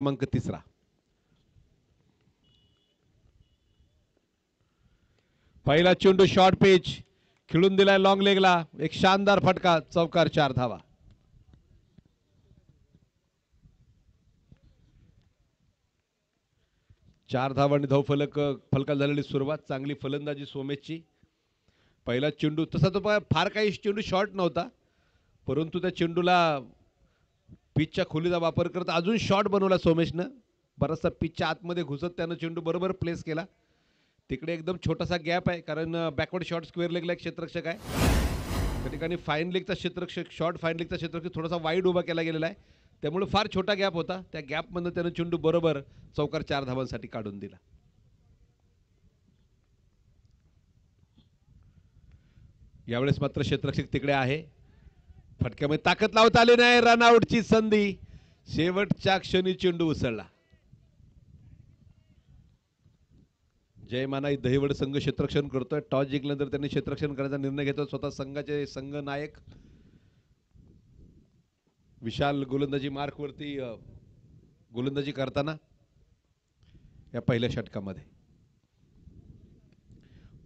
क्रमांक तिसरा. पहिला चेंडू शॉर्ट पिच खेळून दिलाय लॉंग लेगला. एक शानदार फटका, चौकार, 4 धावा. चार धावांनी फलकाला झालेली सुरुवात. चांगली फलंदाजी सोमेशची. पहिला चेंडू तसा तो फार काही चेंडू शॉर्ट नव्हता, परंतु त्या चेंडूला पिचच्या खोलीचा वापर करत अजून शॉर्ट बनवला सोमेशनं. बराचसा पिचच्या आतमध्ये घुसत त्यानं चेंडू बरोबर प्लेस केला. तिकडे एकदम छोटासा गॅप आहे, कारण बॅकवर्ड शॉर्ट स्क्वेअर लेगला एक क्षेत्ररक्षक आहे. त्या ठिकाणी फाईन लेगचा क्षेत्ररक्षक, शॉर्ट फाईन लेगचा क्षेत्ररक्षक थोडासा वाईड उभा केला गेलेला आहे, त्यामुळे फार छोटा गॅप होता. त्या गॅपमधनं त्यानं चेंडू बरोबर चौकार 4 धावांसाठी काढून दिला. यावेळेस मात्र क्षेत्ररक्षक तिकडे आहे. फटक्यामध्ये ताकद लावता आली नाही. रनआउटची संधी. शेवटच्या क्षणी चेंडू उसळला. जय मानाई दहिवड संघ क्षेत्ररक्षण करतोय. टॉस जिंकल्यानंतर त्यांनी क्षेत्ररक्षण करायचा निर्णय घेतला. स्वतः संघाचे संघ नायक विशाल गोलंदाजी मार्कवरती गोलंदाजी करताना या पहिल्या षटकामध्ये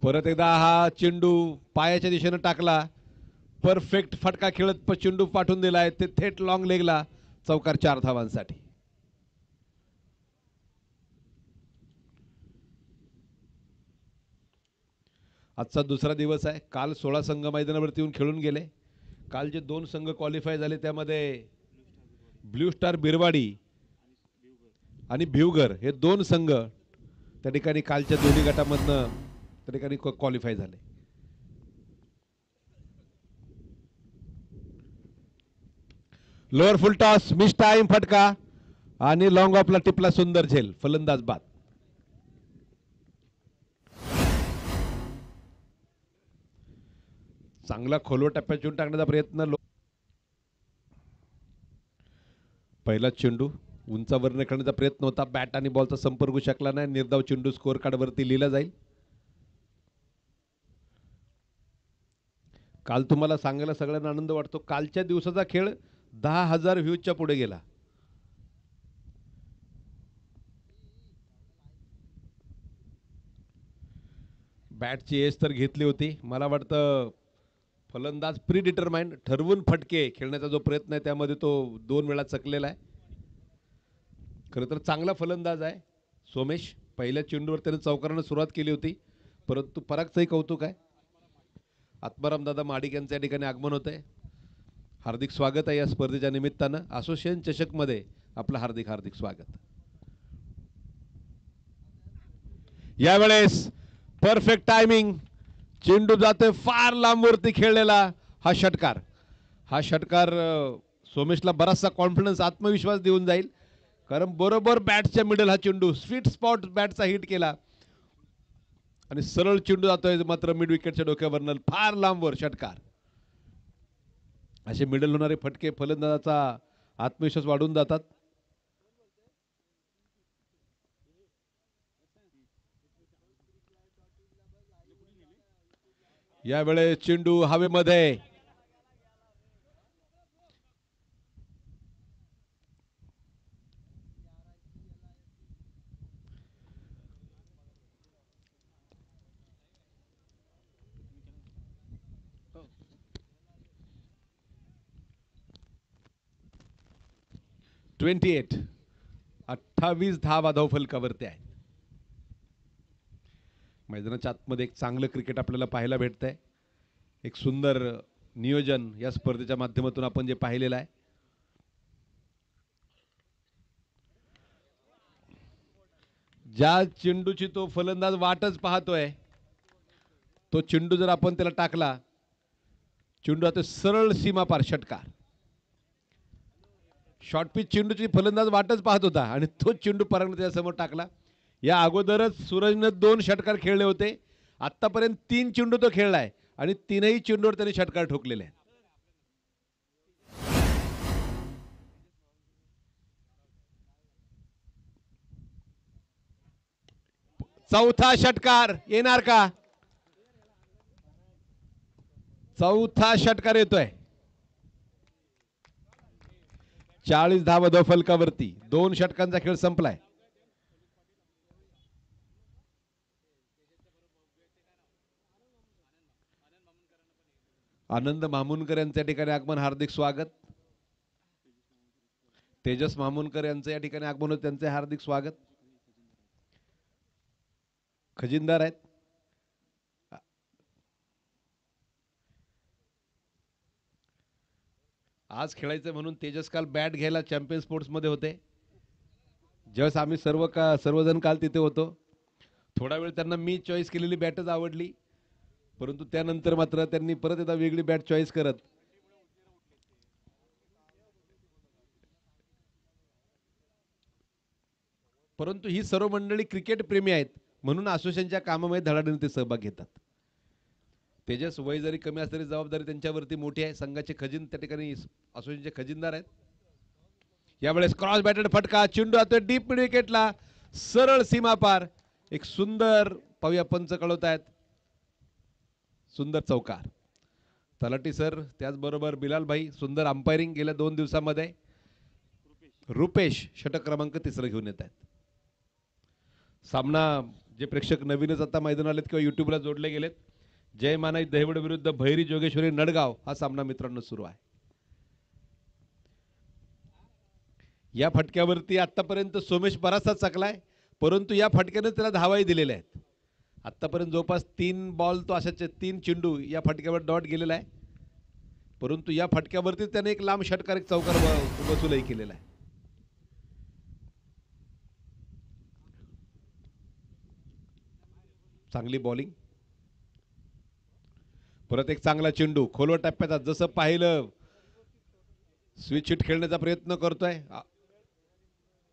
परत एकदा हा चेंडू पायाच्या दिशेने टाकला. परफेक्ट फटका खेळत चेंडू पाठवून दिलाय ते थेट लॉंग लेगला. चौकार 4 धावांसाठी. आजचा दुसरा दिवस आहे. काल 16 संघ मैदानावरती येऊन खेळून गेले. काल जे 2 संघ क्वालिफाय झाले त्यामध्ये ब्ल्यू स्टार बिरवाडी आणि भिवघर हे 2 संघ त्या ठिकाणी कालच्या दोन्ही गटामधनं त्या ठिकाणी क्वालिफाय झाले. लोअर फुल टॉस, मिस टाइम फटका आणि लॉंग ऑफला टिपला सुंदर झेल. फलंदाज बाद. चांगला खोलवर टप्प्यात चेंडू टाकण्याचा प्रयत्न. पहिला चेंडू उंचावर खेळण्याचा प्रयत्न होता. बॅट आणि बॉलचा संपर्क होऊ शकला नाही. निर्धाव चेंडू स्कोअर कार्ड वरती लिहिला जाईल. काल तुम्हाला सांगायला सगळ्यांना आनंद वाटतो, कालच्या दिवसाचा खेळ 10,000 व्ह्यूजच्या पुढे गेला. बॅटची एज तर घेतली होती. मला वाटतं फलंदाज प्री डिटरमाइंड ठरवून फटके खेळण्याचा जो प्रयत्न आहे त्यामध्ये तो 2 वेळा चकलेला आहे. खरं तर चांगला फलंदाज आहे सोमेश. पहिल्या चेंडूवर त्याने चौकारानं सुरुवात केली होती, परंतु परागचंही कौतुक आहे. आत्माराम दादा माडिक यांच्या ठिकाणी आगमन होत आहे. हार्दिक स्वागत आहे या स्पर्धेच्या निमित्तानं. असोसिएशन चषकमध्ये आपलं हार्दिक हार्दिक स्वागत. यावेळेस परफेक्ट टायमिंग. चेंडू जातोय फार लांबवरती खेळलेला. हा षटकार सोमेशला बराचसा कॉन्फिडन्स, आत्मविश्वास देऊन जाईल, कारण बरोबर बॅटच्या मिडल हा चेंडू स्वीट स्पॉट बॅटचा हिट केला आणि सरळ चेंडू जातोय मात्र मिड विकेटच्या डोक्यावरनं फार लांबवर. षटकार. असे मिडल होणारे फटके फलंदाजाचा आत्मविश्वास वाढून जातात. यावेळेस चेंडू हवेमध्ये. (28) 28 धावा धावफलकावरती आहे. मैदानाच्या आतमध्ये एक चांगलं क्रिकेट आपल्याला पाहायला भेटतंय. एक सुंदर नियोजन या स्पर्धेच्या माध्यमातून आपण जे पाहिलेलं आहे. ज्या चेंडूची तो फलंदाज वाटच पाहतोय तो चेंडू जर आपण त्याला टाकला, चेंडू आता सरळ सीमा पार. षटकार. शॉर्ट पिच चेंडूची फलंदाज वाटच पाहत होता आणि तो चेंडू परांगण त्याच्यासमोर टाकला. या अगोदरच सूरजने 2 षटकार खेळले होते. आतापर्यंत 3 चेंडू तो खेळलाय आणि 3ही चेंडूवर त्याने षटकार ठोकलेले आहेत. चौथा षटकार येणार का? चौथा षटकार येतोय. 40 धावा धाव फलकावरती. 2 षटकांचा खेळ संपलाय. आनंद मामुनकर यांच्या ठिकाणी आगमन, हार्दिक स्वागत. तेजस मामुनकर यांचं या ठिकाणी आगमन होतं, त्यांचे हार्दिक स्वागत. खजिनदार आहेत. आज खेळायचं म्हणून तेजस काल बॅट घ्यायला चॅम्पियन स्पोर्ट्स मध्ये होते. जस आम्ही सर्वजण काल तिथे होतो. थोडा वेळ त्यांना मी चॉईस केलेली बॅटच आवडली, परंतु त्यानंतर मात्र त्यांनी परत एकदा वेगळी बॅट चॉईस करत परंतु ही सर्व मंडळी क्रिकेट प्रेमी आहेत म्हणून असोसिएशनच्या कामामध्ये धडाडीने ते सहभाग घेतात. तेजस वय जरी कमी असली तरी जबाबदारी त्यांच्यावरती मोठी आहे. संघाचे खजिन त्या ठिकाणी असोसिएशनचे खजिनदार आहेत. यावेळेस क्रॉस बॅटेड फटका, चेंडू आता डीप मिड विकेटला, सरळ सीमा पार. एक सुंदर पाहूया पंच कळवत आहेत, सुंदर चौकार. तलाठी सर त्याचबरोबर बिलाल भाई सुंदर अंपायरिंग गेल्या 2 दिवसांमध्ये. रुपेश षटक क्रमांक 3 घेऊन येत आहेत. सामना जे प्रेक्षक नवीनच आता मैदानात आलेत किंवा युट्यूबला जोडले गेलेत, जय मानाई दहिवड विरुद्ध भैरी जोगेश्वरी नडगाव हा सामना मित्रांनो सुरू आहे. या फटक्यावरती आतापर्यंत सोमेश बराचसा चकलाय, परंतु या फटक्याने त्याला धावाही दिलेल्या आहेत. आतापर्यंत जवळपास 3 बॉल तो अशाच 3 चेंडू या फटक्यावर डॉट गेलेला आहे, परंतु या फटक्यावरती त्याने एक लांब षटकार, एक चौकार वसूलही केलेला आहे. चांगली बॉलिंग, परत एक चांगला चेंडू खोलवर टप्प्याचा. जसं पाहिलं स्विच हिट खेळण्याचा प्रयत्न करतोय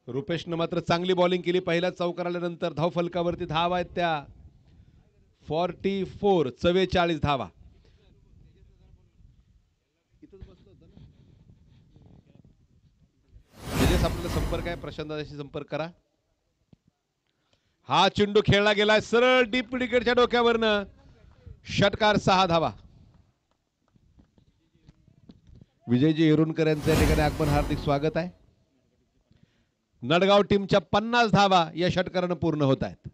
रुपेशनं, मात्र चांगली बॉलिंग केली. पहिला चौकार आल्यानंतर धाव फलकावरती धावा आहेत त्या 44 धावा. आपल्याला संपर्क आहे, प्रशांत दादाशी संपर्क करा. हा चेंडू खेळला गेलाय सरळ डीप विकेटच्या डोक्यावरनं, षटकार 6 धावा. विजयजी येरुणकर यांच्या ठिकाणी आगमन, हार्दिक स्वागत आहे. नडगाव टीमच्या 50 धावा या षटकारानं पूर्ण होत आहेत.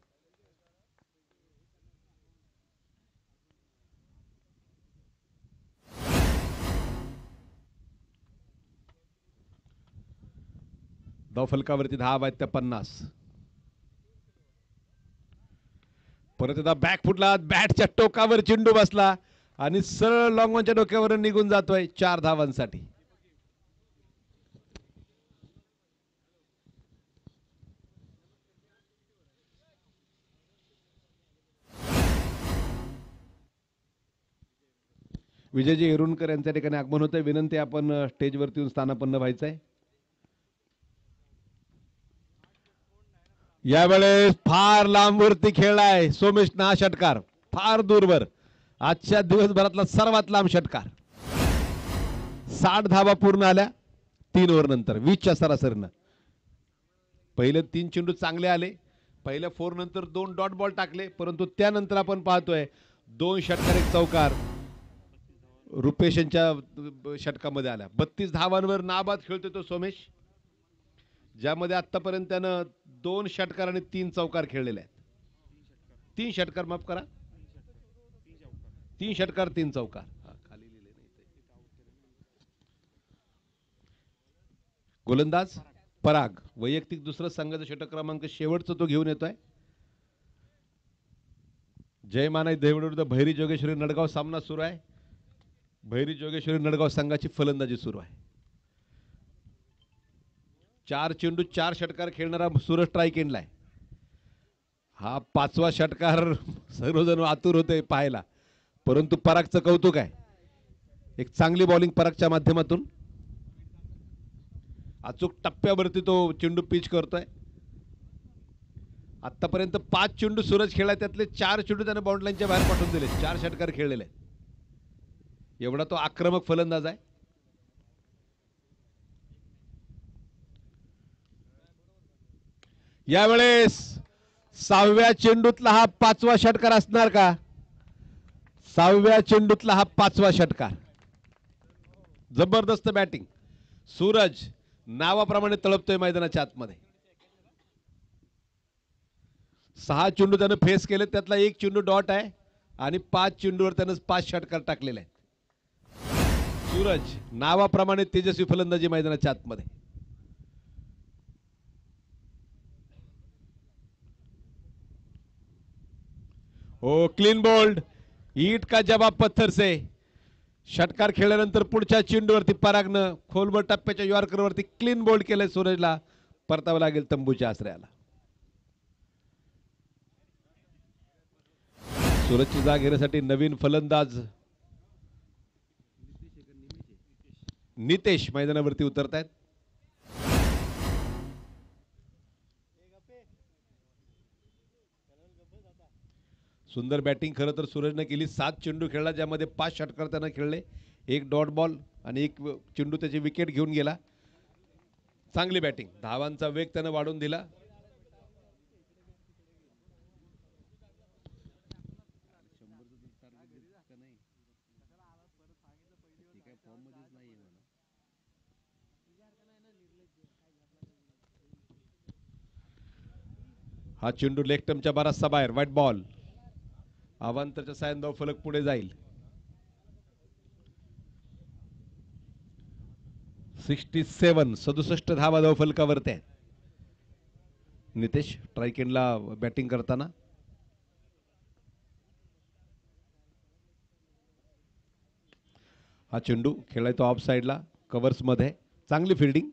धाव फलकावरती धावा आहेत त्या 50. परत एकदा बॅक फुटला, बॅटच्या टोकावर चेंडू बसला आणि सरळ लॉंगॉनच्या डोक्यावर निघून जातोय 4 धावांसाठी. विजयजी येरुणकर यांच्या ठिकाणी आगमन होतंय. विनंती आपण स्टेजवरती येऊन स्थानापन्न व्हायचंय. यावेळेस फार लांबवरती खेळलाय सोमेश ना षटकार, फार दूरवर. आजच्या दिवसभरातला सर्वात लांब षटकार. 60 धावा पूर्ण आल्या 3 ओव्हर नंतर 20च्या सरासरीनं. पहिले 3 चेंडू चांगले आले, पहिल्या 4 नंतर 2 डॉट बॉल टाकले, परंतु त्यानंतर आपण पाहतोय 2 षटकार, एक चौकार रुपेश यांच्या षटकामध्ये आल्या. 32 धावांवर नाबाद खेळतोय तो सोमेश, ज्यामध्ये आतापर्यंत त्यानं 2 षटकार आणि 3 चौकार खेळलेले आहेत. 3 षटकार, माफ करा, 3 षटकार 3 चौकार. गोलंदाज पराग वैयक्तिक दुसरं संघाचं षटक क्रमांक शेवटचं तो घेऊन येतोय. जय मानाई दहिवड विरुद्ध भैरी जोगेश्वरी नडगाव सामना सुरू आहे. भैरी जोगेश्वरी नडगाव संघाची फलंदाजी सुरू आहे. 4 चेंडू 4 षटकार खेळणारा सूरज स्ट्राईक एंडला आहे. हा 5वा षटकार सर्वजण आतुर होते पाहायला, परंतु परागचं कौतुक आहे. एक चांगली बॉलिंग परागच्या माध्यमातून. अचूक टप्प्यावरती तो चेंडू पिच करतोय. आतापर्यंत 5 चेंडू सूरज खेळला, त्यातले 4 चेंडू त्याने बाउंड्री लाईनच्या बाहेर पाठवून दिले. 4 षटकार खेळलेले. एवढा तो आक्रमक फलंदाज आहे. यावेळेस 6व्या चेंडूतला हा 5वा षटकार असणार का? 6व्या चेंडूतला हा 5वा षटकार. जबरदस्त बॅटिंग. सूरज नावाप्रमाणे तळपतोय मैदानाच्या आतमध्ये. 6 चेंडू त्यानं फेस केले, त्यातला 1 चेंडू डॉट आहे आणि 5 चेंडूवर त्यानं 5 षटकार टाकलेले आहेत. सूरज नावाप्रमाणे तेजस्वी फलंदाजी मैदानाच्या आतमध्ये. हो, क्लीन बोल्ड. ईट का जवाब पत्थर से. षटकार खेळल्यानंतर पुढच्या चेंडूवरती परागनं खोलवर टप्प्याच्या यॉर्करवरती क्लीन बोल्ड केलंय. सूरजला परतावं लागेल तंबूच्या आश्रयाला. सूरजची जाग घेण्यासाठी नवीन फलंदाज नितेश मैदानावरती उतरतायत. सुंदर बॅटिंग खरं तर सूरजने केली. 7 चेंडू खेळला, ज्यामध्ये 5 षटकार त्यानं खेळले, 1 डॉट बॉल आणि 1 चेंडू त्याची विकेट घेऊन गेला. चांगली बॅटिंग. धावांचा वेग त्यानं वाढवून दिला. हा चेंडू लेग स्टंपच्या बराचसा बाहेर. White ball. अवांतरच्या सायन धाव फलक पुढे जाईल. 67 धावा धाव फलकावरती आहेत. नितेश स्ट्राईक एंडला बॅटिंग करताना. हा चेंडू खेळाय तो ऑफ साइडला कव्हर्स मध्ये. चांगली फिल्डिंग.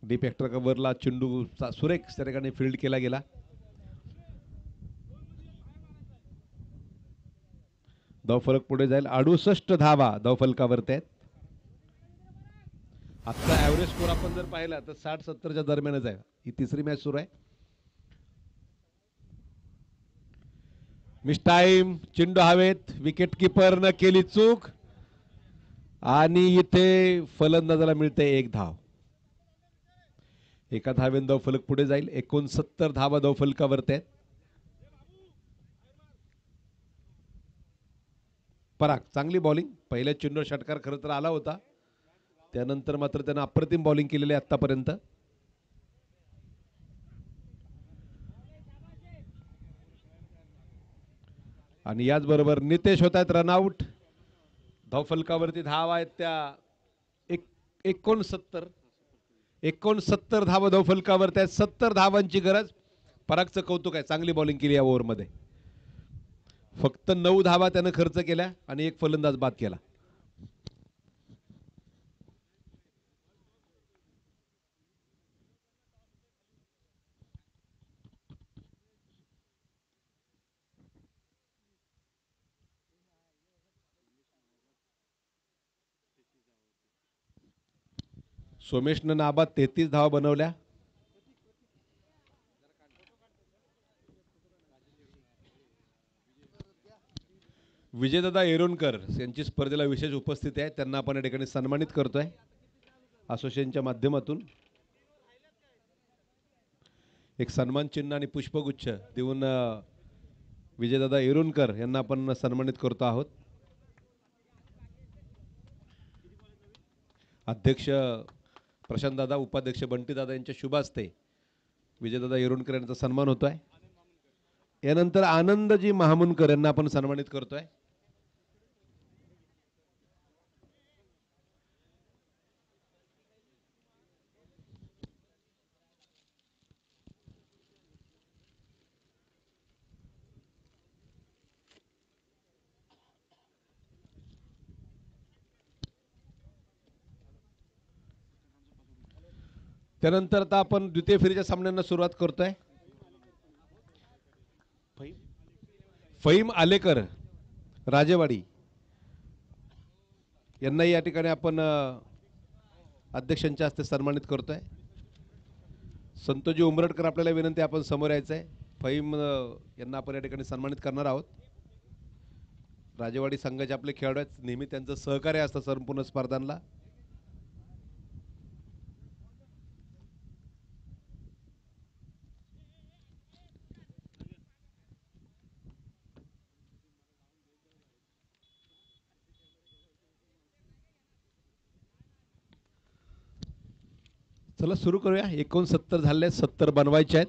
डीप एक्स्ट्रा कव्हरला चेंडू सुरेख त्या फील्ड केला गेला. धावफलक पुढे जाईल. 68 धावा धावफलकावरती आहेत. आजचा ॲव्हरेज स्कोर आपण जर पाहिला तर 60-70च्या दरम्यानच आहे. ही तिसरी मॅच सुरू आहे. Miss time. चेंडू हवेत. विकेट किपर न केली चूक आणि इथे फलंदाजाला मिळते 1 धाव. एका धावेन धावफलक पुढे जाईल. 69 धावा धावफलकावरती आहेत. पराग चांगली बॉलिंग. पहिल्या चेंडूवर षटकार खरं तर आला होता, त्यानंतर मात्र त्यानं अप्रतिम बॉलिंग केलेली आहे आतापर्यंत. आणि याचबरोबर नितेश होत आहेत रनआउट. धावफलकावरती धाव आहेत त्या 69 धावा धावफलकावरती आहेत. 70 धावांची गरज. परागचं कौतुक आहे, चांगली बॉलिंग केली या ओव्हरमध्ये. फक्त 9 धावा त्यानं खर्च केल्या आणि 1 फलंदाज बाद केला. सोमेशनं नाबाद 33 धावा बनवल्या. विजयदादा एरोनकर यांची स्पर्धेला विशेष उपस्थिती आहे. त्यांना आपण या ठिकाणी सन्मानित करतोय असोसिएशनच्या माध्यमातून. एक सन्मान चिन्ह आणि पुष्पगुच्छ देऊन विजयदादा एरोनकर यांना आपण सन्मानित करतो आहोत. अध्यक्ष प्रशांतदादा, उपाध्यक्ष बंटीदादा यांच्या शुभ हस्ते विजयदादा एरोनकर यांचा सन्मान होतोय. यानंतर आनंदजी महामुनकर यांना आपण सन्मानित करतोय. त्यानंतर आता आपण द्वितीय फेरीच्या सामन्यांना सुरुवात करतोय. फहीम आलेकर राजेवाडी यांना या ठिकाणी आपण अध्यक्षांच्या हस्ते सन्मानित करतोय. संतोजी उमरटकर आपल्याला विनंती, आपण समोर यायचं आहे. फहीम यांना आपण या ठिकाणी सन्मानित करणार आहोत. राजेवाडी संघाचे आपले खेळाडू आहेत, नेहमी त्यांचं सहकार्य असतं संपूर्ण स्पर्धांना. चला सुरू करूया. 69 झाले, 70 बनवायचे आहेत.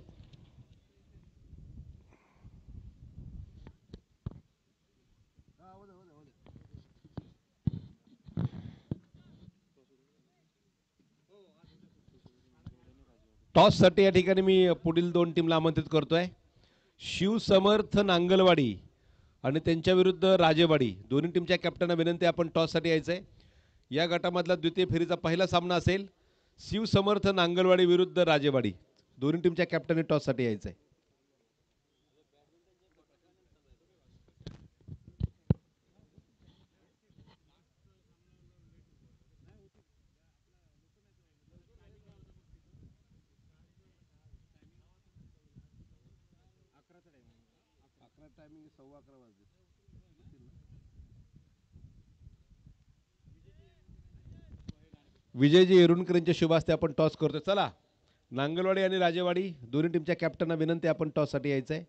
टॉससाठी या ठिकाणी मी पुढील 2 टीमला आमंत्रित करतोय. शिवसमर्थ नांगलवाडी आणि त्यांच्या विरुद्ध राजेवाडी. दोन्ही टीमच्या कॅप्टनना विनंती, आपण टॉससाठी यायचंय. या गटामधला द्वितीय फेरीचा पहिला सामना असेल शिवसमर्थ नांगलवाडी विरुद्ध राजेवाडी. दोन्ही टीमच्या कॅप्टनने टॉससाठी यायचंय. विजयजी एरुणकर यांच्या शुभ हस्ते आपण टॉस करतोय. चला, नांगलवाडी आणि राजेवाडी दोन्ही टीमच्या कॅप्टनना विनंती, आपण टॉससाठी यायचंय.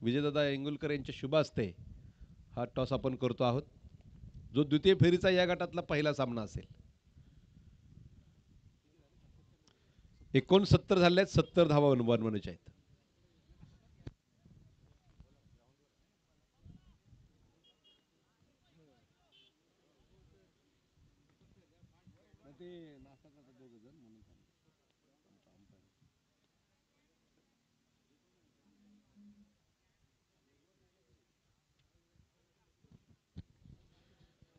विजयदादा इंगुलकर यांच्या शुभ हस्ते हा टॉस आपण करतो आहोत, जो द्वितीय फेरीचा या गटातला पहिला सामना असेल. 69 झाले, 70 धावा बनवायच्या आहेत.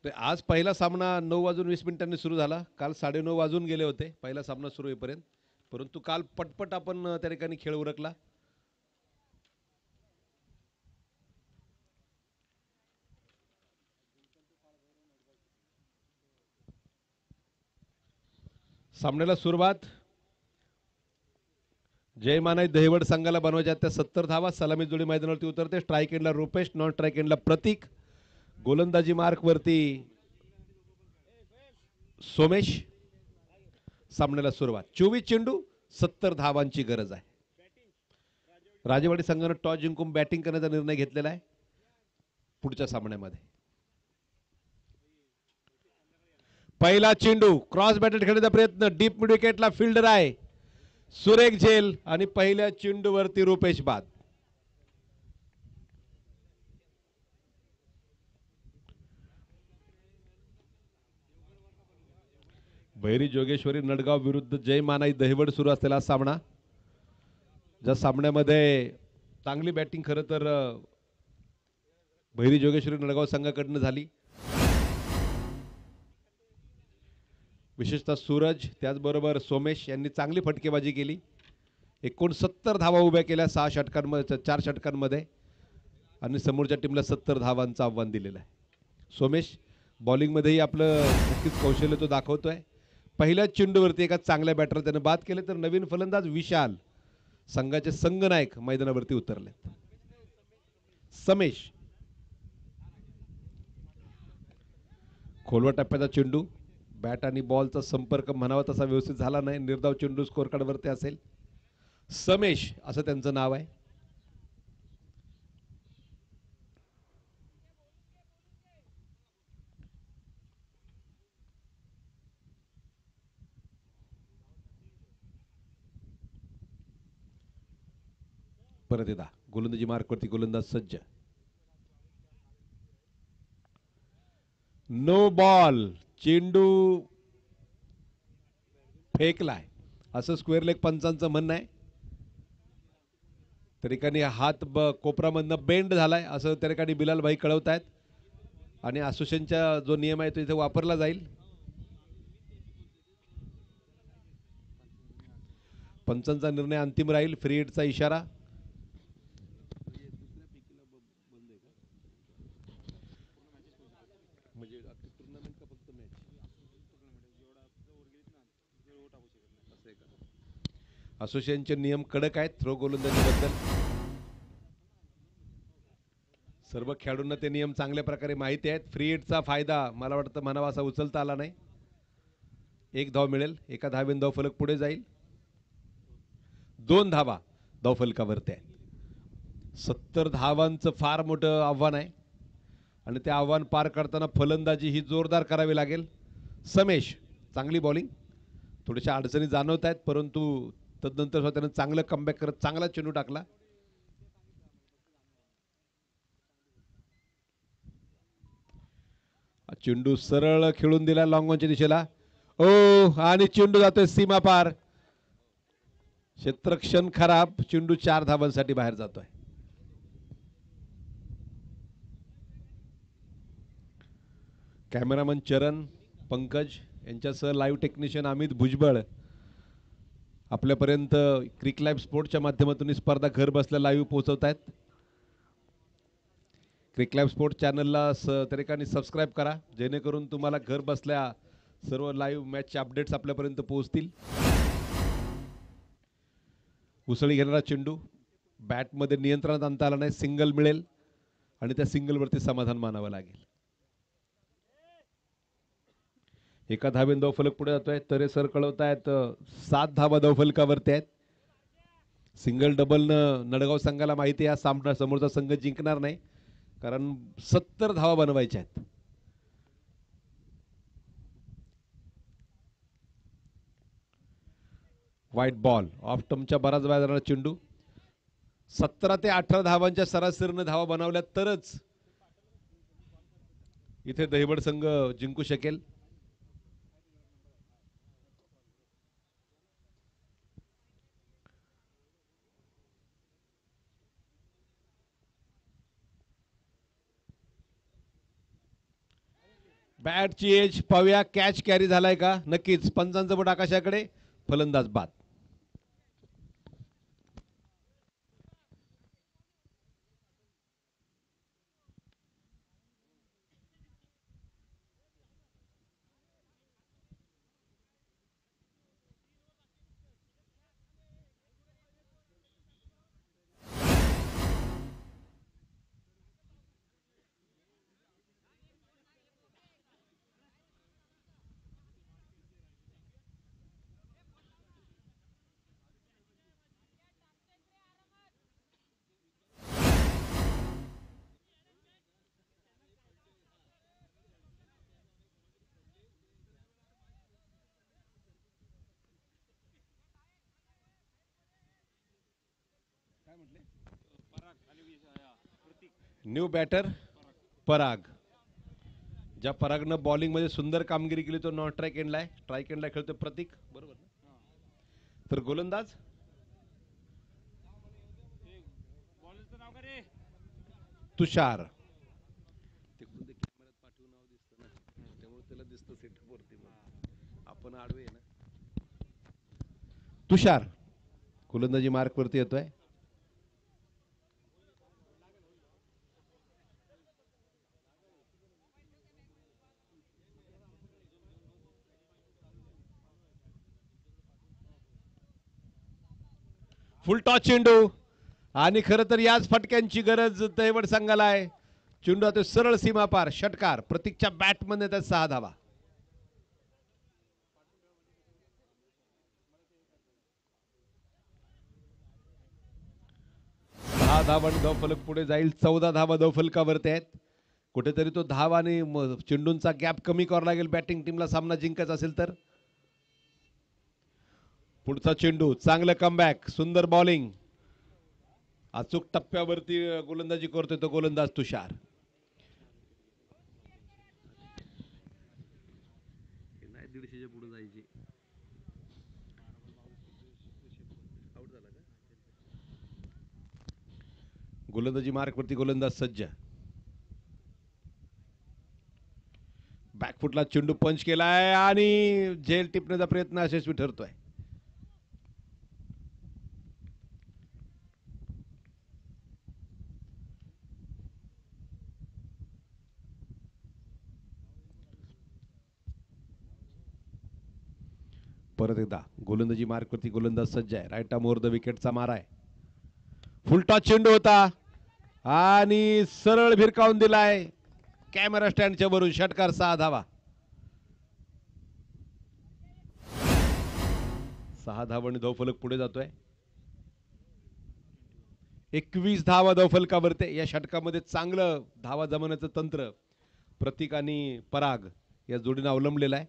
आज पहिला सामना 9:20 सुरू झाला. काल 9:30 वाजून गेले होते पहिला सामना सुरू होईपर्यंत, परंतु काल पटपट आपण त्या ठिकाणी खेळ उरकला. सामन्याला सुरुवात जय मानाई दहिवड संघाला बनवायच्या त्या 70 धावा. सलामी जोडी मैदानावरती उतरते. स्ट्राईक एंडला रुपेश, नॉन स्ट्राईक एंडला प्रतीक. गोलंदाजी मार्क वरती सोमेश. सामन्याला सुरुवात. 24 चेंडू, 70 धावांची गरज आहे. राजेवाडी संघाने टॉस जिंकून बॅटिंग करण्याचा निर्णय घेतलेला आहे पुढच्या सामन्यामध्ये. पहिला चेंडू क्रॉस बॅटेड खेळण्याचा प्रयत्न. डीप मिड विकेटला फिल्डर आहे सुरेख झेल आणि पहिल्या चेंडूवरती रुपेश बाद. भैरी जोगेश्वरी नडगाव विरुद्ध जय मानाई दहिवड सुरू असलेला सामना, ज्या सामन्यामध्ये चांगली बॅटिंग खरं तर भैरी जोगेश्वरी नडगाव संघाकडून झाली. विशेषतः सूरज त्याचबरोबर सोमेश यांनी चांगली फटकेबाजी केली. 69 धावा उभ्या केल्या 6 षटकांमध्ये 4 षटकांमध्ये आणि समोरच्या टीमला 70 धावांचं आव्हान दिलेलं आहे. सोमेश बॉलिंगमध्येही आपलं नक्कीच कौशल्य तो दाखवतोय. पहिल्या चेंडूवरती एका चांगल्या बॅटर त्याने बाद केले, तर नवीन फलंदाज विशाल संघाचे संघनायक मैदानावरती उतरले. समेश खोलवा टप्प्याचा चेंडू. बॅट आणि बॉलचा संपर्क म्हणावा तसा व्यवस्थित झाला नाही. निर्धाव चेंडू स्कोर कार्डवरती असेल. समेश असं त्यांचं नाव आहे. परत एकदा गोलंदाजी मार्कवरती गोलंदाज सज्ज. No ball. चेंडू फेकलाय असं स्क्वेअर लेग पंचांचं म्हणणं आहे. त्या ठिकाणी हात कोपरामधनं बेंड झालाय असं त्या ठिकाणी बिलाल भाई कळवतायत आणि असोसिएशनचा जो नियम आहे तो इथे वापरला जाईल. पंचांचा निर्णय अंतिम राहील. फ्री हिटचा इशारा. असोसिएशनचे नियम कडक आहेत थ्रो गोलंदाजीबद्दल. सर्व खेळाडूंना ते नियम चांगल्या प्रकारे माहिती आहेत. फ्री हिटचा फायदा मला वाटतं म्हणावा असा उचलता आला नाही. 1 धाव मिळेल. एका धावेने धावफलक पुढे जाईल. 2 धावा धावफलकावरती आहेत. 70 धावांचं फार मोठं आव्हान आहे आणि ते आव्हान पार करताना फलंदाजी ही जोरदार करावी लागेल. समेश चांगली बॉलिंग. थोड्याशा अडचणी जाणवत आहेत, परंतु तदनंतर सुद्धा त्यानं चांगलं कमबॅक करत चांगला चेंडू टाकला. चेंडू सरळ खेळून दिला लॉंग ऑनच्या दिशेला. ओ, आणि चेंडू जातोय सीमा पार. क्षेत्रक्षण खराब. चेंडू 4 धावांसाठी बाहेर जातोय. कॅमेरामन चरण पंकज यांच्यासह लाईव्ह टेक्निशियन अमित भुजबळ आपल्यापर्यंत क्रिक लाईव्ह स्पोर्टच्या माध्यमातून ही स्पर्धा घर बसल्या लाईव्ह पोहोचवत आहेत. क्रिक लाईव्ह स्पोर्ट चॅनलला त्या ठिकाणी सबस्क्राईब करा, जेणेकरून तुम्हाला घर बसल्या सर्व लाईव्ह मॅचचे अपडेट्स आपल्यापर्यंत पोहोचतील. उसळी घेणारा चेंडू बॅटमध्ये नियंत्रणात आणता आला नाही. सिंगल मिळेल आणि त्या सिंगलवरती समाधान मानावं लागेल. एका धावेन धावफलक पुढे जातोय. तरे सर कळवत आहेत 7 धावा धावफलकावरती आहेत. सिंगल डबलनं नडगाव संघाला माहिती आहे हा सामना समोरचा संघ जिंकणार नाही, कारण 70 धावा बनवायच्या आहेत. व्हाईट बॉल ऑफ टर्मच्या बराच वेळा जाणारा चेंडू. 17 ते 18 धावांच्या सरासरीनं धावा बनवल्या तरच इथे दहिवड संघ जिंकू शकेल. बॅटची एज पाहूया, कॅच कॅरी झालाय का? नक्कीच. पंचांचं बोट आकाशाकडे, फलंदाज बाद. न्यू बॅटर पराग. ज्या परागनं बॉलिंग मध्ये सुंदर कामगिरी केली तो नॉन स्ट्राईक एंडला आहे. स्ट्राईक एंडला खेळतो प्रतीक, बरोबर ना? तर गोलंदाज तुषार. आपण आडवे ना. तुषार गोलंदाजी मार्क वरती येतोय. फुल टॉस चेंडू, आणि खरं तर याच फटक्यांची गरज दैवड संघाला आहे. चेंडू आता सरळ सीमा पार, षटकार. प्रतीकच्या बॅटमध्ये त्या 6 धावा. धावन धावफलक पुढे जाईल. 14 धावा धावफलकावरती आहेत. कुठेतरी तो धाव आणि चेंडूंचा गॅप कमी करावा लागेल बॅटिंग टीमला सामना जिंकायचा असेल तर. पुढचा चेंडू, चांगलं कमबॅक, सुंदर बॉलिंग. अचूक टप्प्यावरती गोलंदाजी करतोय तो गोलंदाज तुषार. नाही 150च्या पुढे जायची. गोलंदाजी मार्क वरती गोलंदाज सज्ज. बॅकफुटला चेंडू पंच केलाय आणि झेल टिपण्याचा प्रयत्न यशस्वी ठरतोय. परत एकदा गोलंदाजी मार्क वरती गोलंदाज सज्ज आहे. राईट आर्म ओव्हर द विकेटचा मारा आहे. फुलटॉस चेंडू होता आणि सरळ भिरकावून दिलाय कॅमेरा स्टँडच्या वरून. षटकार, 6 धावा. 6 धावांनी धावफलक पुढे जातोय. 21 धावा धावफलकावरती. या षटकामध्ये चांगलं धावा जमवण्याचं तंत्र प्रतीक आणि पराग या जोडीनं अवलंबलेलं आहे.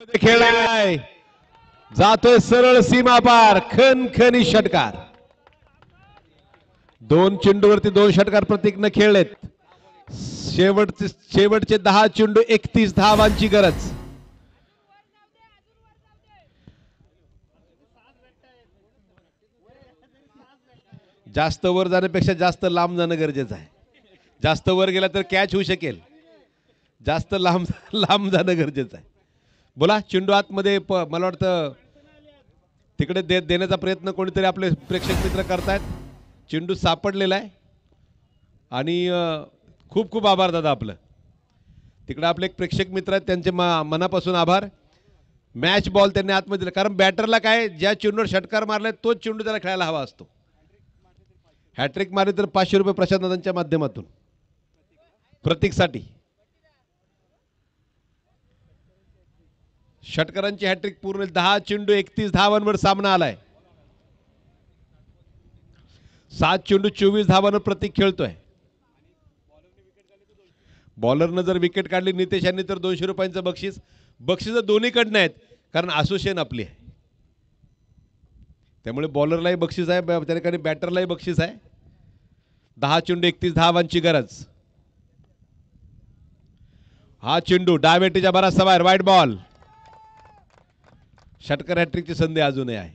खेळलाय, जातोय सरळ सीमा पार, खनखनी षटकार. 2 चेंडूवरती 2 षटकार प्रतीकनं खेळलेत. शेवटचे 10 चेंडू 31 धावांची गरज. जास्त वर जाण्यापेक्षा जास्त लांब जाणं गरजेचं आहे. जास्त वर गेला तर कॅच होऊ शकेल, जास्त लांब लांब जाणं गरजेचं आहे. बोला, चेंडू आतमध्ये मला वाटतं तिकडे देण्याचा प्रयत्न कोणीतरी आपले प्रेक्षक मित्र करतायत. चेंडू सापडलेला आहे आणि खूप खूप आभार दादा आपलं. तिकडे आपले एक प्रेक्षक मित्र आहेत, त्यांचे मनापासून आभार. मॅच बॉल त्यांनी आतमध्ये दिला, कारण बॅटरला काय, ज्या चेंडूवर षटकार मारलाय तोच चेंडू त्याला खेळायला हवा असतो. हॅट्रिक मारली तर 500 रुपये प्रशांत दादांच्या माध्यमातून प्रतीकसाठी. षटकारांची हॅट्रिक पूर्ण, 10 चेंडू 31 धावांवर सामना आलाय. 7 चेंडू 24 धावांवर प्रतीक खेळतोय. बॉलरनं जर विकेट काढली नितेश यांनी तर 200 रुपयांचं बक्षीस. बक्षीस दोन्हीकडनं आहेत, कारण असोसिएशन आपली आहे, त्यामुळे बॉलरलाही बक्षीस आहे, त्या ठिकाणी बॅटरलाही बक्षीस आहे. 10 चेंडू 31 धावांची गरज. हा चेंडू डायवेटीच्या बराचसा बाहेर, वाईट बॉल. षटकार हॅट्रिकची संधी अजूनही आहे.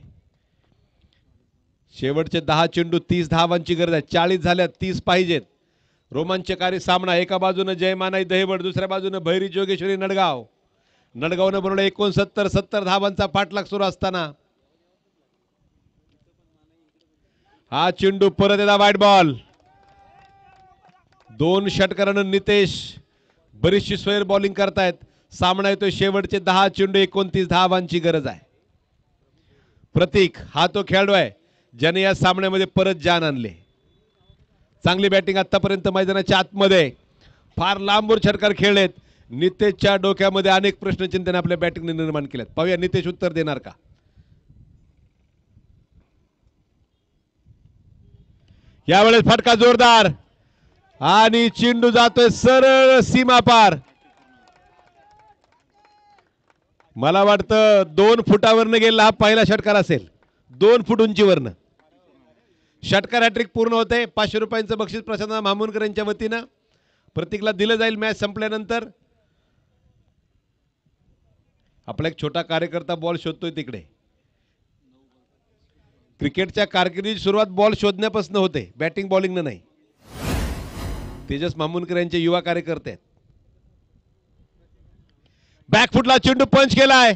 शेवटचे 10 चेंडू 30 धावांची गरज आहे. 40 झाल्यात, 30 पाहिजेत. रोमांचकारी सामना. एका बाजूने जयमानाई दहिवड, दुसऱ्या बाजूने भैरी जोगेश्वरी नडगाव. नडगावनं बनवलं 69 धावांचा पाठलाग सुरू असताना हा चेंडू परत येता, वाईट बॉल. 2 षटकारानं नितेश बरीचशी स्वैर बॉलिंग करतायत. सामना येतोय, शेवटचे 10 चेंडू 29 धावांची गरज आहे. प्रतीक हा तो खेळाडू आहे ज्याने या सामन्यामध्ये परत जान आणले. चांगली बॅटिंग आतापर्यंत मैदानाच्या आतमध्ये, फार लांबवर षटकार खेळलेत. नितेशच्या डोक्यामध्ये अनेक प्रश्नचिन्ह आपल्या बॅटिंगने निर्माण केलेत. पाहूया नितेश उत्तर देणार का. यावेळेस फटका जोरदार आणि चेंडू जातोय सरळ सीमा पार. मला वाटतं 2 फुटावरनं गेला हा पहिला षटकार असेल. 2 फूट उंचीवरनं षटकार हॅट्रिक पूर्ण होते. 500 रुपयांचं बक्षीस प्रशांत मामुनकर यांच्या वतीनं प्रतीकला दिलं जाईल मॅच संपल्यानंतर. आपला एक छोटा कार्यकर्ता बॉल शोधतोय तिकडे. क्रिकेटच्या कारकिर्दीची सुरुवात बॉल शोधण्यापासून होते, बॅटिंग बॉलिंगनं नाही. तेजस मामुनकर यांचे युवा कार्यकर्ते आहेत. बॅकफुटला चेंडू पंच केलाय.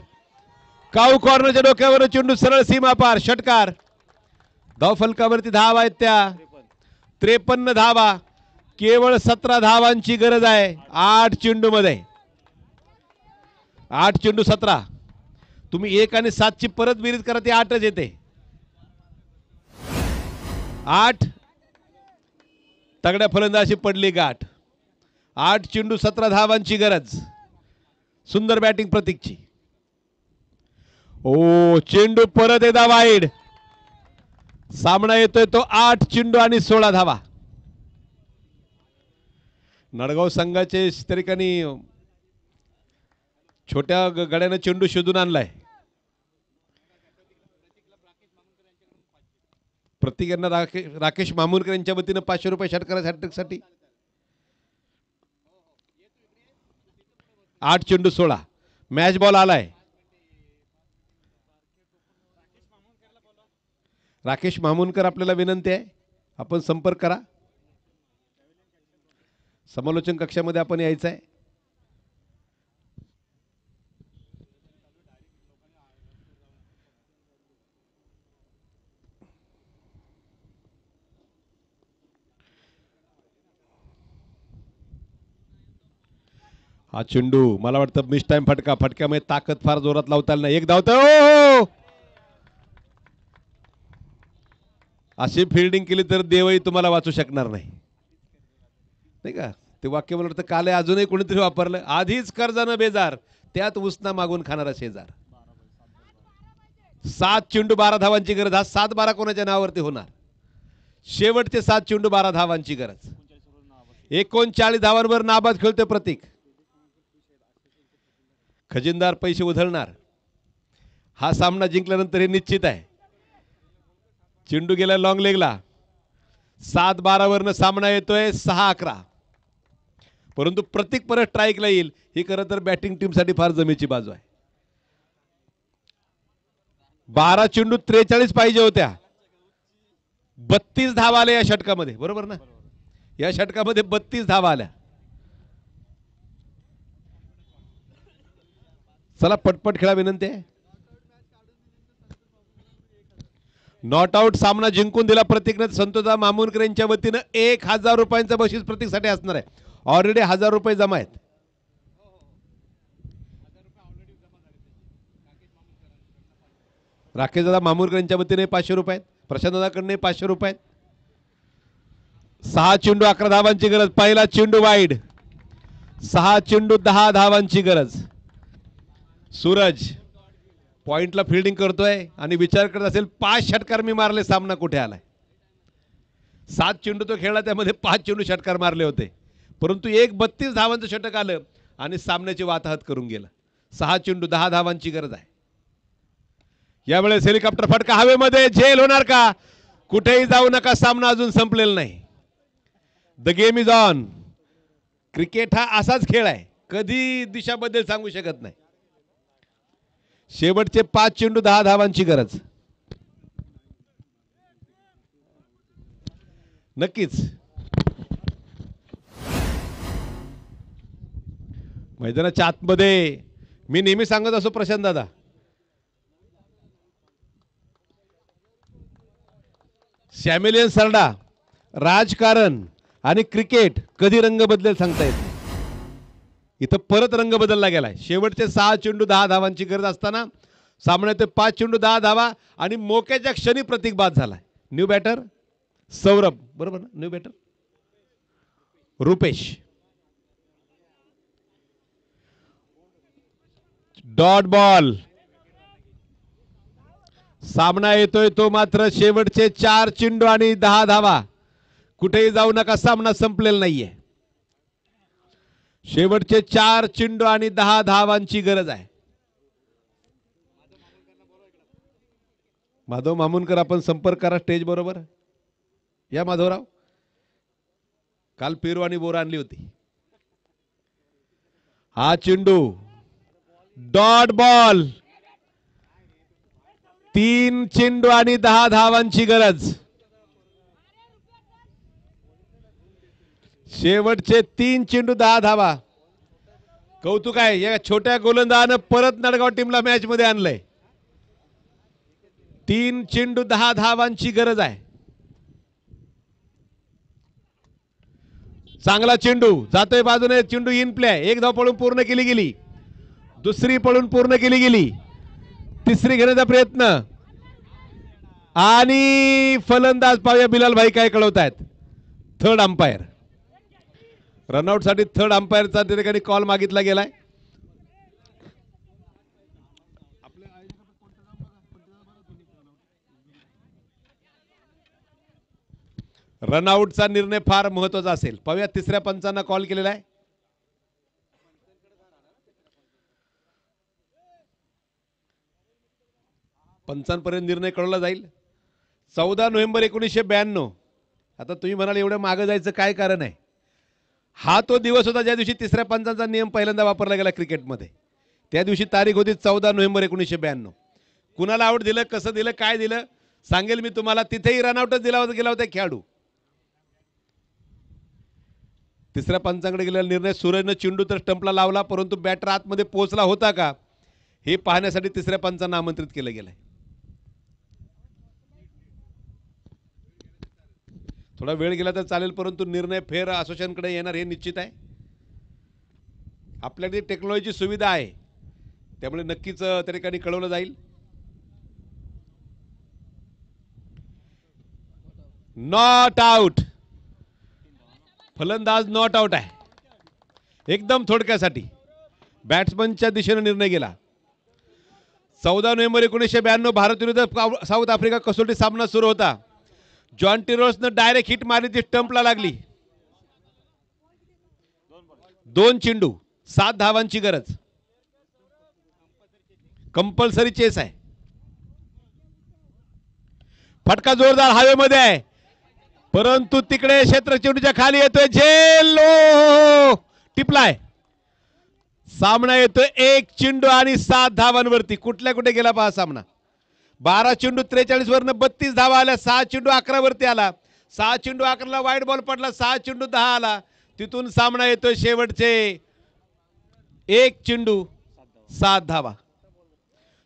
काऊ कॉर्नरच्या डोक्यावर चेंडू सरळ सीमा पार. षटकार. धाव फलकावरती धावा आहेत त्या 53 धावा. केवळ 17 धावांची गरज आहे 8 चेंडू मध्ये. 8 चेंडू 17. तुम्ही 1 आणि 7 ची परत बेरीज करा, ती 8च येते. 8 तगड्या फलंदाजी पडली गाठ. 8 चेंडू 17 धावांची गरज. सुंदर बॅटिंग प्रतीकची. ओ चेंडू परत येता वाईड. सामना येतोय तो 8 चेंडू आणि 16 धावा. नडगाव संघाचे ठिकाणी छोट्या गड्याने चेंडू शोधून आणलाय. प्रतीक यांना राकेश मामुनकर यांच्या वतीनं 500 रुपये षटकार हॅट्रिकसाठी. 8 चेंडू 16. मॅच बॉल आलाय. राकेश मामुनकर आपल्याला विनंती आहे, आपण संपर्क करा. समालोचन कक्षामध्ये आपण यायचं आहे. हा चेंडू मला वाटतं मिस टाइम फटका. फटक्यामध्ये ताकद फार जोरात लावता आली नाही. एक धावतोय. अशी फिल्डिंग केली तर देवही तुम्हाला वाचू शकणार नाही, नाही का. ते वाक्य मला वाटतं काल अजूनही कोणीतरी वापरलं. आधीच कर्जानं बेजार, त्यात उसना मागून खाणारा शेजार. 7 चेंडू 12 धावांची गरज. हा 7-12 कोणाच्या नावावरती होणार. शेवटचे 7 चेंडू 12 धावांची गरज. 39 धावांवर नाबाद खेळतोय प्रतीक. खजिनदार पैसे उधळणार. हा सामना जिंकल्यानंतर हे निश्चित आहे. चेंडू गेला लॉंग लेगला. 7-12 वरनं सामना येतोय 6-11. परंतु प्रत्येक परत स्ट्राईकला येईल ही खरं तर बॅटिंग टीमसाठी फार जमेची बाजू आहे. 12 चेंडू 43 पाहिजे होत्या. 32 धावा आल्या या षटकामध्ये, बरोबर ना? या षटकामध्ये 32 धावा आल्या. चला पटपट खेळा विनंती आहे. नॉट आउट सामना जिंकून दिला प्रतीकने. संतोषदा मामूनकर यांच्या वतीनं 1000 रुपयांचं बक्षीस प्रतीकसाठी असणार आहे. ऑलरेडी 1000 रुपये जमा आहेत. राकेशदादा मामूरकर यांच्या वतीने 500 रुपये, प्रशांतदादाकडे 500 रुपये. 6 चेंडू 11 धावांची गरज. पहिला चेंडू वाईड. 6 चेंडू 10 धावांची गरज. सूरज पॉइंटला फिल्डिंग करतोय आणि विचार करत असेल 5 षटकार मी मारले, सामना कुठे आलाय. 7 चेंडू तो खेळला, त्यामध्ये 5 चेंडू षटकार मारले होते, परंतु 32 धावांचं षटक आलं आणि सामन्याची वाताहत करून गेलं. 6 चेंडू 10 धावांची गरज आहे. यावेळेस हेलिकॉप्टर फटका हवेमध्ये. झेल होणार का? कुठेही जाऊ नका, सामना अजून संपलेला नाही. The game is on. Cricket हा असाच खेळ आहे, कधी दिशा बदल सांगू शकत नाही. शेवटचे 5 चेंडू 10 धावांची गरज. नक्कीच मैदानाच्या आतमध्ये मी नेहमी सांगत असो प्रशांत दादा, सॅम्युएलियन सरडा, राजकारण आणि क्रिकेट कधी रंग बदलेल सांगता येत नाही. इथं परत रंग बदलला गेलाय. शेवटचे 6 चेंडू 10 धावांची गरज असताना सामन्यात 5 चेंडू 10 धावा आणि मोक्याच्या क्षणी प्रतीक बाद झालाय. न्यू बॅटर सौरभ, बरोबर ना? New batter Rupesh. Dot ball. सामना येतोय तो मात्र शेवटचे 4 चेंडू आणि 10 धावा. कुठेही जाऊ नका, सामना संपलेला नाहीये. शेवटचे 4 चेंडू आणि 10 धावांची गरज आहे. माधव मामुनकर, आपण संपर्क करा स्टेज बरोबर. या माधवराव, काल पेरू आणि बोर आणली होती. हा चेंडू डॉट बॉल. 3 चेंडू आणि 10 धावांची गरज. शेवटचे 3 चेंडू 10 धावा. कौतुक आहे या छोट्या गोलंदाजानं परत नडगाव टीमला मॅच मध्ये आणलंय. 3 चेंडू 10 धावांची गरज आहे. चांगला चेंडू जातोय बाजूने. चेंडू इन प्ले. एक धाव पळून पूर्ण केली गेली. दुसरी पळून पूर्ण केली गेली. तिसरी घेण्याचा प्रयत्न आणि फलंदाज पाहूया बिलाल भाई काय कळवत आहेत. Third umpire. रनआउट साठी थर्ड अंपायरचा त्या ठिकाणी कॉल मागितला गेलाय. रनआउटचा निर्णय फार महत्वाचा असेल. पाहूया तिसऱ्या पंचांना कॉल केलेला आहे. पंचांपर्यंत निर्णय कळवला जाईल. 14 नोव्हेंबर 1992. आता तुम्ही म्हणाल एवढं मागे जायचं काय कारण आहे? हा तो दिवस होता ज्या दिवशी तिसऱ्या पंचांचा नियम पहिल्यांदा वापरला गेला क्रिकेटमध्ये. त्या दिवशी तारीख होती 14 नोव्हेंबर 1992. कुणाला आउट दिलं, कसं दिलं, काय दिलं सांगेल मी तुम्हाला. तिथेही रनआउटच दिला होता, गेला होता खेळाडू. तिसऱ्या पंचांकडे गेलेला निर्णय. सूरजनं चेंडू तर स्टंपला लावला, परंतु बॅटर आतमध्ये पोहोचला होता का हे पाहण्यासाठी तिसऱ्या पंचांना आमंत्रित केलं गेलंय. थोडा वेळ गेला तर चालेल, परंतु निर्णय फेर असोसिएशनकडे येणार हे निश्चित आहे. आपल्याकडे टेक्नॉलॉजी सुविधा आहे, त्यामुळे नक्कीच त्या ठिकाणी कळवलं जाईल. Not out. फलंदाज नॉट आउट आहे. एकदम थोडक्यासाठी बॅट्समनच्या दिशेने निर्णय गेला. 14 नोव्हेंबर 1992 भारत विरुद्ध साऊथ आफ्रिका कसोटी सामना सुरू होता. जॉन टिरोसनं डायरेक्ट हिट मारली, ती स्टंपला लागली. 2 चेंडू 7 धावांची गरज. कंपल्सरी चेस आहे. फटका जोरदार हवेमध्ये आहे, परंतु तिकडे क्षेत्र चेंडूच्या खाली येतोय. झेलो टिपलाय. सामना येतोय 1 चेंडू आणि 7 धावांवरती. कुठल्या कुठे गेला पहा सामना. 12 चेंडू 43 वरनं 32 धावा आल्या. 6 चेंडू 11 वरती आला. 6 चेंडू 11ला वाईट बॉल पडला. 6 चेंडू 10 आला. तिथून सामना येतोय शेवटचे 1 चेंडू 7 धावा.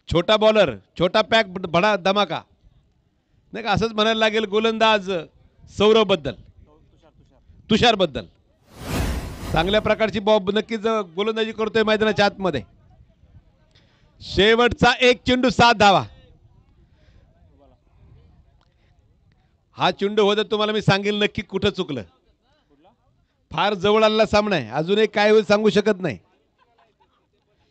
छोटा बॉलर, छोटा पॅक, बडा धमाका, नाही का असंच म्हणायला लागेल गोलंदाज सौरव बद्दल, तुषार बद्दल. चांगल्या प्रकारची बॉब नक्कीच गोलंदाजी करतोय मैदानाच्या आतमध्ये. शेवटचा 1 चेंडू 7 धावा. हा चेंडू होता तुम्हाला मी सांगेल नक्की कुठं चुकलं. फार जवळ आलेला सामना आहे. अजूनही काय होईल सांगू शकत नाही.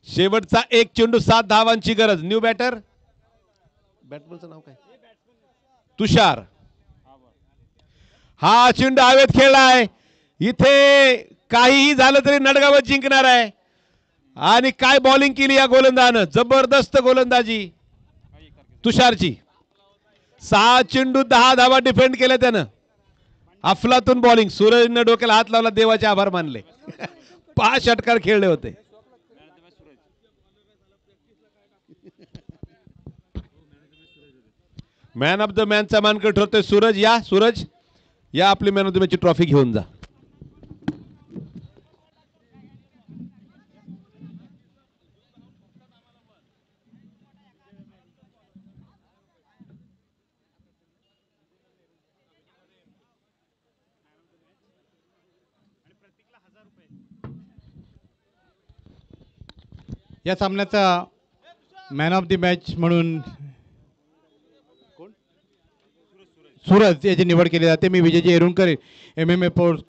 शेवटचा 1 चेंडू 7 धावांची गरज. न्यू बॅटर, बॅटमनचं नाव काय, तुषार. हा चेंडू हवेत खेळलाय. इथे काहीही झालं तरी नडगावच जिंकणार आहे. आणि काय बॉलिंग केली या गोलंदाजानं, जबरदस्त गोलंदाजी तुषारची. 6 चेंडू 10 धावा डिफेंड केल्या त्यानं. अफलातून बॉलिंग. सूरजनं डोक्याला हात लावला, देवाचे आभार मानले. 5 षटकार खेळले होते. मॅन ऑफ द मॅनचा मानकरी ठरतोय सूरज. या सूरज या, आपली मॅन ऑफ द मॅचची ट्रॉफी घेऊन जा. या सामन्याचा मॅन ऑफ द मॅच म्हणून सूरज याची निवड केली जाते. मी विजयजी एरुणकर, MMA